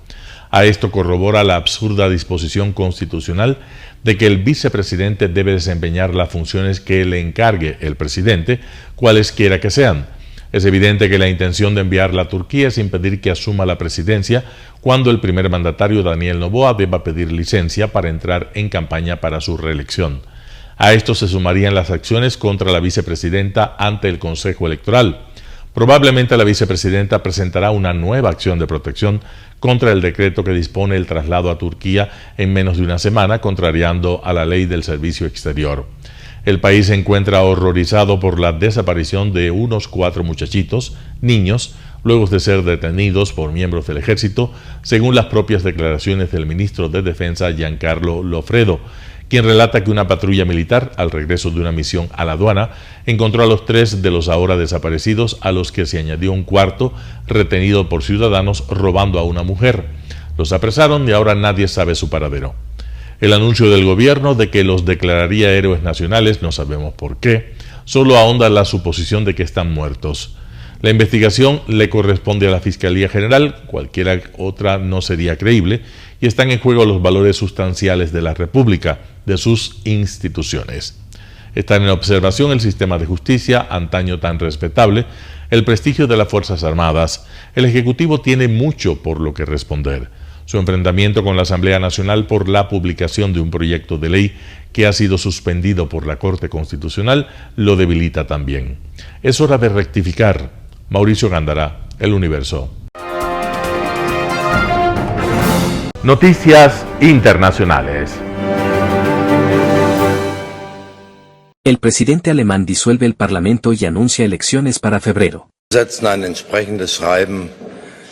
A esto corrobora la absurda disposición constitucional de que el vicepresidente debe desempeñar las funciones que le encargue el presidente, cualesquiera que sean. Es evidente que la intención de enviarla a Turquía es impedir que asuma la presidencia cuando el primer mandatario, Daniel Noboa, deba pedir licencia para entrar en campaña para su reelección. A esto se sumarían las acciones contra la vicepresidenta ante el Consejo Electoral. Probablemente la vicepresidenta presentará una nueva acción de protección contra el decreto que dispone el traslado a Turquía en menos de una semana, contrariando a la ley del servicio exterior. El país se encuentra horrorizado por la desaparición de unos 4 muchachitos, niños, luego de ser detenidos por miembros del ejército, según las propias declaraciones del ministro de Defensa, Giancarlo Lofredo, quien relata que una patrulla militar, al regreso de una misión a la aduana, encontró a los 3 de los ahora desaparecidos, a los que se añadió un cuarto retenido por ciudadanos robando a una mujer. Los apresaron y ahora nadie sabe su paradero. El anuncio del gobierno de que los declararía héroes nacionales, no sabemos por qué, solo ahonda la suposición de que están muertos. La investigación le corresponde a la Fiscalía General, cualquiera otra no sería creíble, y están en juego los valores sustanciales de la República, de sus instituciones. Están en observación el sistema de justicia, antaño tan respetable, el prestigio de las Fuerzas Armadas. El Ejecutivo tiene mucho por lo que responder. Su enfrentamiento con la Asamblea Nacional por la publicación de un proyecto de ley que ha sido suspendido por la Corte Constitucional lo debilita también. Es hora de rectificar. Mauricio Gándara, El Universo. Noticias internacionales. El presidente alemán disuelve el parlamento y anuncia elecciones para febrero. Ein entsprechendes Schreiben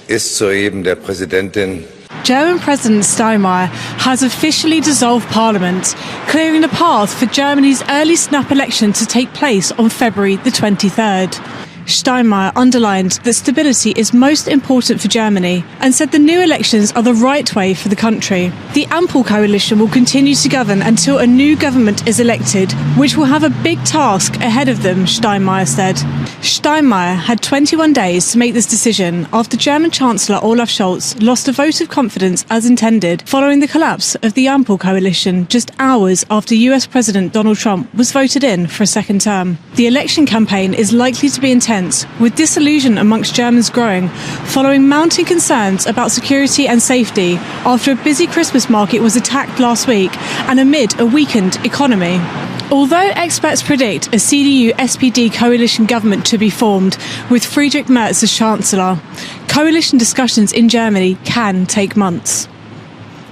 ist soeben der Präsidentin. German President Steinmeier has officially dissolved Parliament, clearing the path for Germany's early snap election to take place on February the 23rd. Steinmeier underlined that stability is most important for Germany and said the new elections are the right way for the country. The Ampel coalition will continue to govern until a new government is elected, which will have a big task ahead of them, Steinmeier said. Steinmeier had 21 days to make this decision after German Chancellor Olaf Scholz lost a vote of confidence as intended following the collapse of the Ampel coalition just hours after US President Donald Trump was voted in for a second term. The election campaign is likely to be intense, with disillusion amongst Germans growing following mounting concerns about security and safety after a busy Christmas market was attacked last week and amid a weakened economy. Although experts predict a CDU-SPD coalition government to be formed with Friedrich Merz as Chancellor, coalition discussions in Germany can take months.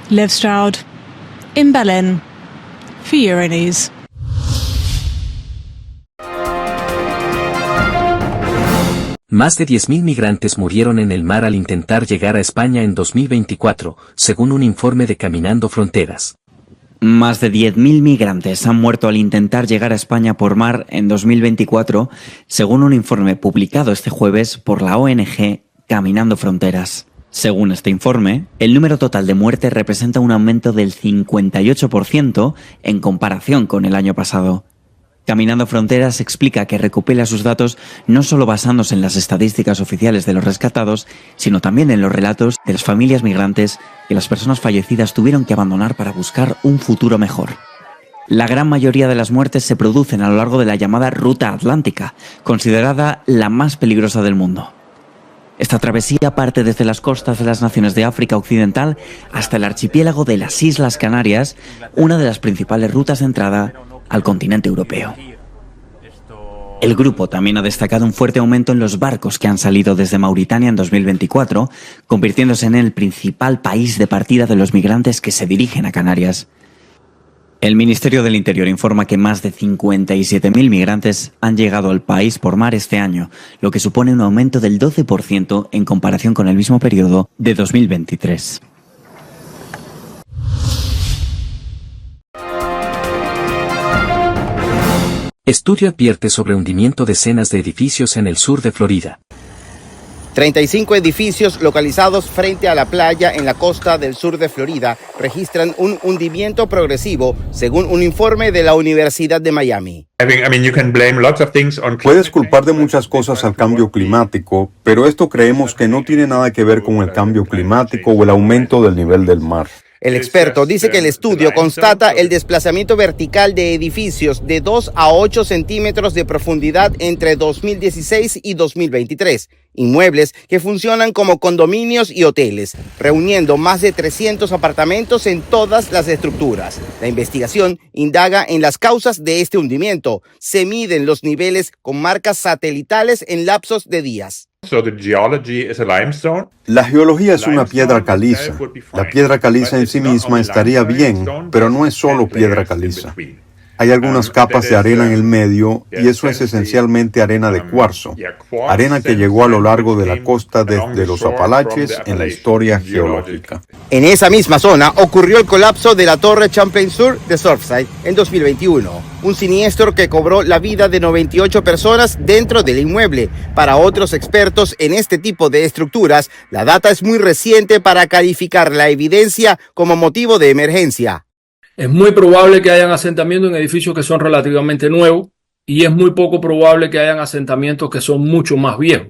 Liv Stroud, in Berlin, for Euronews. Más de 10.000 migrantes murieron en el mar al intentar llegar a España en 2024, según un informe de Caminando Fronteras. Más de 10.000 migrantes han muerto al intentar llegar a España por mar en 2024, según un informe publicado este jueves por la ONG Caminando Fronteras. Según este informe, el número total de muertes representa un aumento del 58% en comparación con el año pasado. Caminando Fronteras explica que recopila sus datos no solo basándose en las estadísticas oficiales de los rescatados, sino también en los relatos de las familias migrantes que las personas fallecidas tuvieron que abandonar para buscar un futuro mejor. La gran mayoría de las muertes se producen a lo largo de la llamada Ruta Atlántica, considerada la más peligrosa del mundo. Esta travesía parte desde las costas de las naciones de África Occidental hasta el archipiélago de las Islas Canarias, una de las principales rutas de entrada al continente europeo. El grupo también ha destacado un fuerte aumento en los barcos que han salido desde Mauritania en 2024, convirtiéndose en el principal país de partida de los migrantes que se dirigen a Canarias. El Ministerio del Interior informa que más de 57.000 migrantes han llegado al país por mar este año, lo que supone un aumento del 12% en comparación con el mismo periodo de 2023. Estudio advierte sobre hundimiento de decenas de edificios en el sur de Florida. 35 edificios localizados frente a la playa en la costa del sur de Florida registran un hundimiento progresivo, según un informe de la Universidad de Miami. Puedes culpar de muchas cosas al cambio climático, pero esto creemos que no tiene nada que ver con el cambio climático o el aumento del nivel del mar. El experto dice que el estudio constata el desplazamiento vertical de edificios de 2 a 8 centímetros de profundidad entre 2016 y 2023, inmuebles que funcionan como condominios y hoteles, reuniendo más de 300 apartamentos en todas las estructuras. La investigación indaga en las causas de este hundimiento. Se miden los niveles con marcas satelitales en lapsos de días. La geología es una piedra caliza. La piedra caliza en sí misma estaría bien, pero no es solo piedra caliza. Hay algunas capas de arena en el medio y eso es esencialmente arena de cuarzo, arena que llegó a lo largo de la costa desde los Apalaches en la historia geológica. En esa misma zona ocurrió el colapso de la Torre Champlain Sur de Surfside en 2021, un siniestro que cobró la vida de 98 personas dentro del inmueble. Para otros expertos en este tipo de estructuras, la data es muy reciente para calificar la evidencia como motivo de emergencia. Es muy probable que hayan asentamientos en edificios que son relativamente nuevos y es muy poco probable que hayan asentamientos que son mucho más viejos.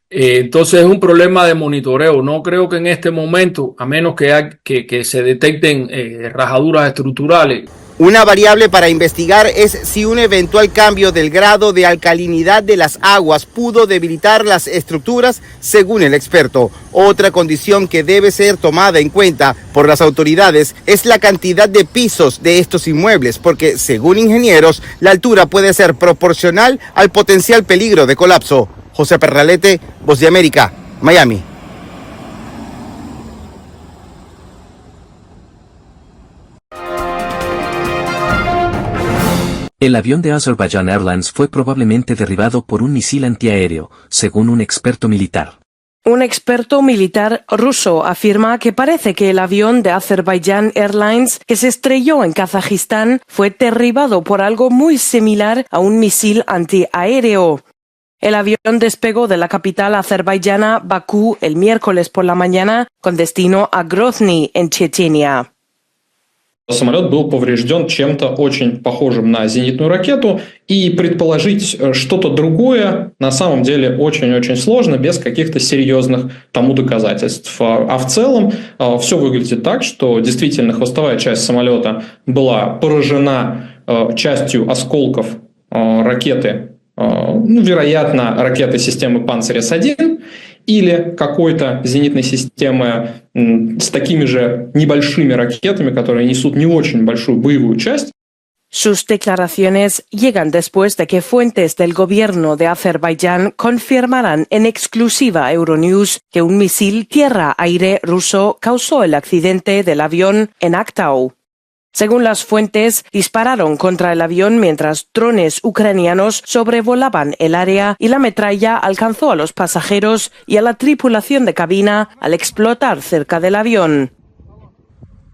Entonces es un problema de monitoreo. No creo que en este momento, a menos que se detecten rajaduras estructurales. Una variable para investigar es si un eventual cambio del grado de alcalinidad de las aguas pudo debilitar las estructuras, según el experto. Otra condición que debe ser tomada en cuenta por las autoridades es la cantidad de pisos de estos inmuebles, porque, según ingenieros, la altura puede ser proporcional al potencial peligro de colapso. José Perralete, Voz de América, Miami. El avión de Azerbaijan Airlines fue probablemente derribado por un misil antiaéreo, según un experto militar. Un experto militar ruso afirma que parece que el avión de Azerbaijan Airlines que se estrelló en Kazajistán fue derribado por algo muy similar a un misil antiaéreo. El avión despegó de la capital azerbaiyana Bakú el miércoles por la mañana con destino a Grozny, en Chechenia. Самолет был поврежден чем-то очень похожим на зенитную ракету, и предположить что-то другое на самом деле очень-очень сложно, без каких-то серьезных тому доказательств. А в целом все выглядит так, что действительно хвостовая часть самолета была поражена частью осколков ракеты, вероятно, ракеты системы Панцирь-С1, или какой-то зенитной системы с такими же небольшими ракетами, которые несут не очень большую боевую часть. Sus declaraciones llegan después de que fuentes del gobierno de Azerbaiyán confirmaran en exclusiva a Euronews que un misil tierra-aire ruso causó el accidente del avión en Aktau. Según las fuentes, dispararon contra el avión mientras drones ucranianos sobrevolaban el área y la metralla alcanzó a los pasajeros y a la tripulación de cabina al explotar cerca del avión.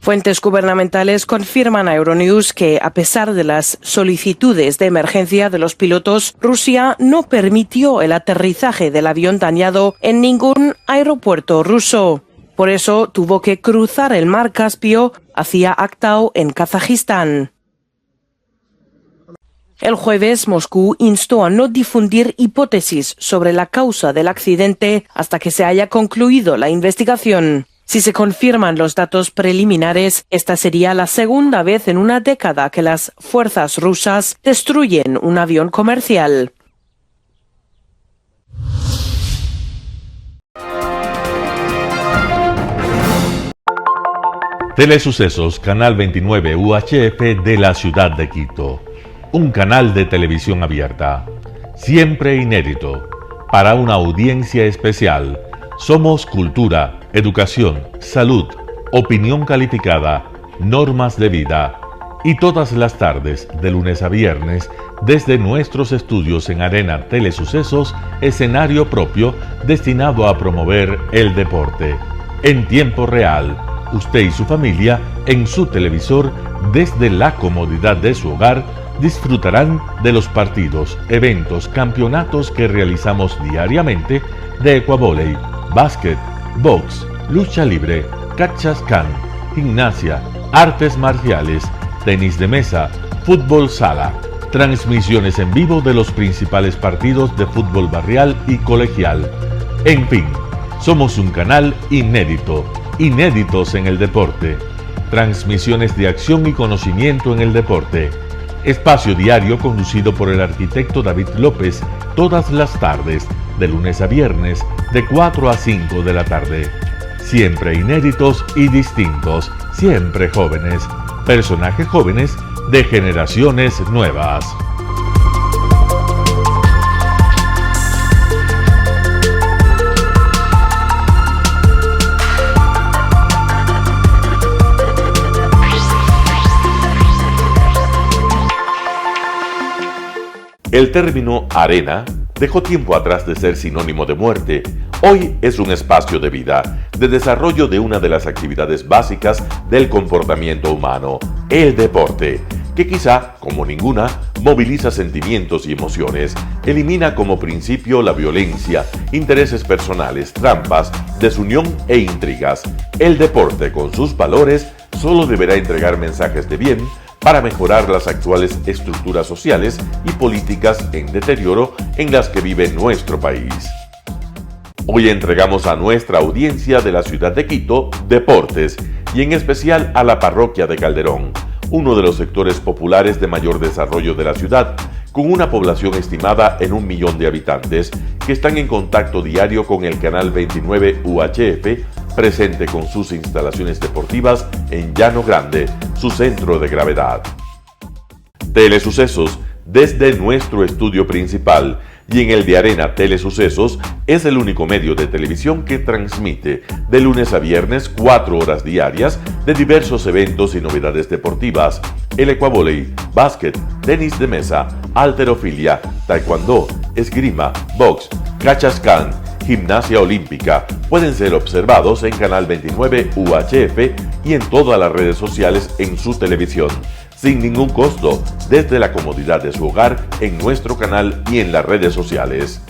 Fuentes gubernamentales confirman a Euronews que, a pesar de las solicitudes de emergencia de los pilotos, Rusia no permitió el aterrizaje del avión dañado en ningún aeropuerto ruso. Por eso tuvo que cruzar el mar Caspio hacia Aktau, en Kazajistán. El jueves, Moscú instó a no difundir hipótesis sobre la causa del accidente hasta que se haya concluido la investigación. Si se confirman los datos preliminares, esta sería la segunda vez en una década que las fuerzas rusas destruyen un avión comercial. Telesucesos, Canal 29 UHF de la ciudad de Quito. Un canal de televisión abierta, siempre inédito, para una audiencia especial. Somos cultura, educación, salud, opinión calificada, normas de vida. Y todas las tardes, de lunes a viernes, desde nuestros estudios en Arena Telesucesos, escenario propio destinado a promover el deporte. En tiempo real, usted y su familia en su televisor desde la comodidad de su hogar disfrutarán de los partidos, eventos, campeonatos que realizamos diariamente de ecuavóley, básquet, box, lucha libre, cachascán, gimnasia, artes marciales, tenis de mesa, fútbol sala, transmisiones en vivo de los principales partidos de fútbol barrial y colegial. En fin, somos un canal inédito, inéditos en el deporte. Transmisiones de acción y conocimiento en el deporte. Espacio diario conducido por el arquitecto David López todas las tardes, de lunes a viernes, de 4 a 5 de la tarde. Siempre inéditos y distintos, siempre jóvenes. Personajes jóvenes de generaciones nuevas. El término arena dejó tiempo atrás de ser sinónimo de muerte. Hoy es un espacio de vida, de desarrollo de una de las actividades básicas del comportamiento humano, el deporte, que quizá, como ninguna, moviliza sentimientos y emociones, elimina como principio la violencia, intereses personales, trampas, desunión e intrigas. El deporte, con sus valores, solo deberá entregar mensajes de bien para mejorar las actuales estructuras sociales y políticas en deterioro en las que vive nuestro país. Hoy entregamos a nuestra audiencia de la ciudad de Quito deportes y en especial a la parroquia de Calderón, uno de los sectores populares de mayor desarrollo de la ciudad, con una población estimada en 1 millón de habitantes que están en contacto diario con el canal 29 UHF, presente con sus instalaciones deportivas en Llano Grande, su centro de gravedad. Telesucesos, desde nuestro estudio principal y en el de Arena Telesucesos, es el único medio de televisión que transmite de lunes a viernes 4 horas diarias de diversos eventos y novedades deportivas: el ecuavóley, básquet, tenis de mesa, halterofilia, taekwondo, esgrima, box, cachascán, gimnasia olímpica. Pueden ser observados en Canal 29 UHF y en todas las redes sociales en su televisión, sin ningún costo, desde la comodidad de su hogar, en nuestro canal y en las redes sociales.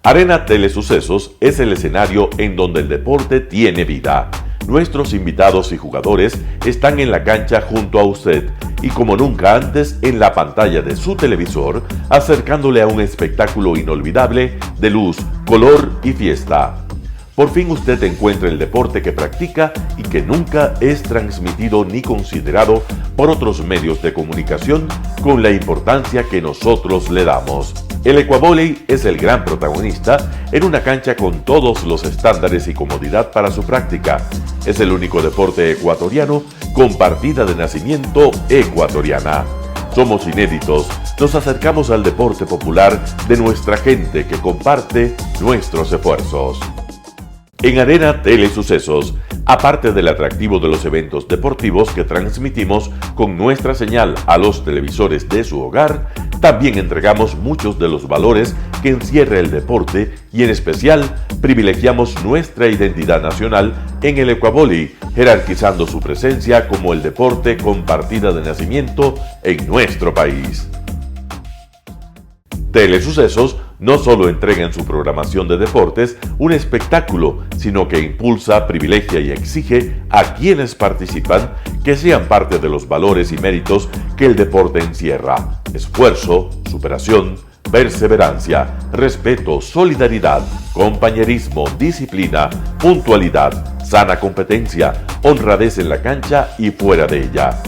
Arena Telesucesos es el escenario en donde el deporte tiene vida. Nuestros invitados y jugadores están en la cancha junto a usted y como nunca antes en la pantalla de su televisor, acercándole a un espectáculo inolvidable de luz, color y fiesta. Por fin usted encuentra el deporte que practica y que nunca es transmitido ni considerado por otros medios de comunicación con la importancia que nosotros le damos. El ecuavóley es el gran protagonista en una cancha con todos los estándares y comodidad para su práctica. Es el único deporte ecuatoriano con partida de nacimiento ecuatoriana. Somos inéditos, nos acercamos al deporte popular de nuestra gente que comparte nuestros esfuerzos. En Arena Telesucesos, aparte del atractivo de los eventos deportivos que transmitimos con nuestra señal a los televisores de su hogar, también entregamos muchos de los valores que encierra el deporte y en especial privilegiamos nuestra identidad nacional en el ecuavóley, jerarquizando su presencia como el deporte con partida de nacimiento en nuestro país. Telesucesos no solo entrega en su programación de deportes un espectáculo, sino que impulsa, privilegia y exige a quienes participan que sean parte de los valores y méritos que el deporte encierra: esfuerzo, superación, perseverancia, respeto, solidaridad, compañerismo, disciplina, puntualidad, sana competencia, honradez en la cancha y fuera de ella.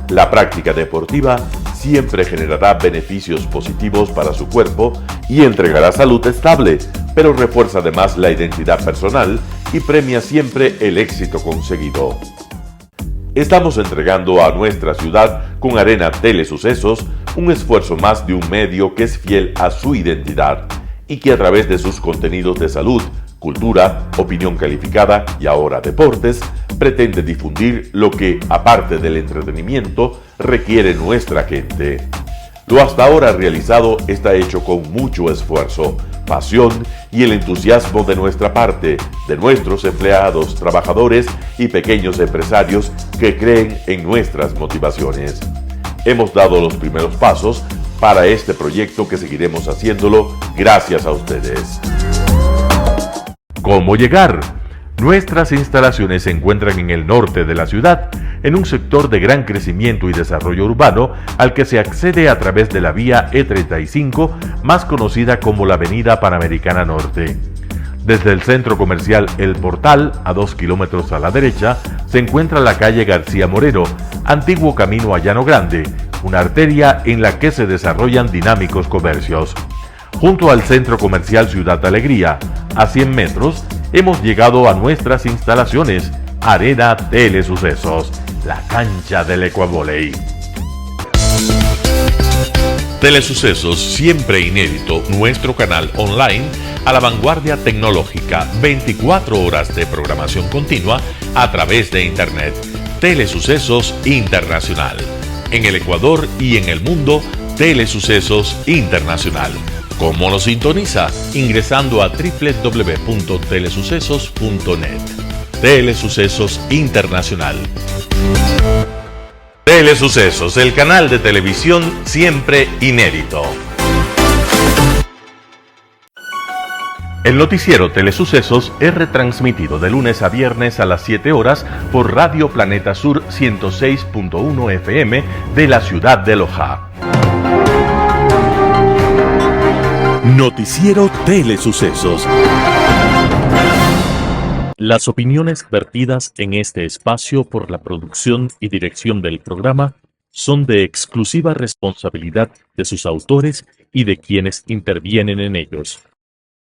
La práctica deportiva siempre generará beneficios positivos para su cuerpo y entregará salud estable, pero refuerza además la identidad personal y premia siempre el éxito conseguido. Estamos entregando a nuestra ciudad con Arena Telesucesos un esfuerzo más de un medio que es fiel a su identidad y que a través de sus contenidos de salud, cultura, opinión calificada y ahora deportes, pretende difundir lo que, aparte del entretenimiento, requiere nuestra gente. Lo hasta ahora realizado está hecho con mucho esfuerzo, pasión y el entusiasmo de nuestra parte, de nuestros empleados, trabajadores y pequeños empresarios que creen en nuestras motivaciones. hemos dado los primeros pasos para este proyecto que seguiremos haciéndolo gracias a ustedes. ¿Cómo llegar? Nuestras instalaciones se encuentran en el norte de la ciudad, en un sector de gran crecimiento y desarrollo urbano al que se accede a través de la vía E35, más conocida como la Avenida Panamericana Norte. Desde el centro comercial El Portal, a 2 kilómetros a la derecha, se encuentra la calle García Moreno, antiguo camino a Llano Grande, una arteria en la que se desarrollan dinámicos comercios. Junto al centro comercial Ciudad Alegría, a 100 metros, hemos llegado a nuestras instalaciones, Arena Telesucesos, la cancha del Ecuavoley. Telesucesos, siempre inédito, nuestro canal online a la vanguardia tecnológica, 24 horas de programación continua a través de Internet. Telesucesos Internacional. En el Ecuador y en el mundo, Telesucesos Internacional. ¿Cómo nos sintoniza? Ingresando a www.telesucesos.net. Telesucesos Internacional. Telesucesos, el canal de televisión siempre inédito. El noticiero Telesucesos es retransmitido de lunes a viernes a las 7 horas por Radio Planeta Sur 106.1 FM de la ciudad de Loja. Noticiero Telesucesos. Las opiniones vertidas en este espacio por la producción y dirección del programa son de exclusiva responsabilidad de sus autores y de quienes intervienen en ellos.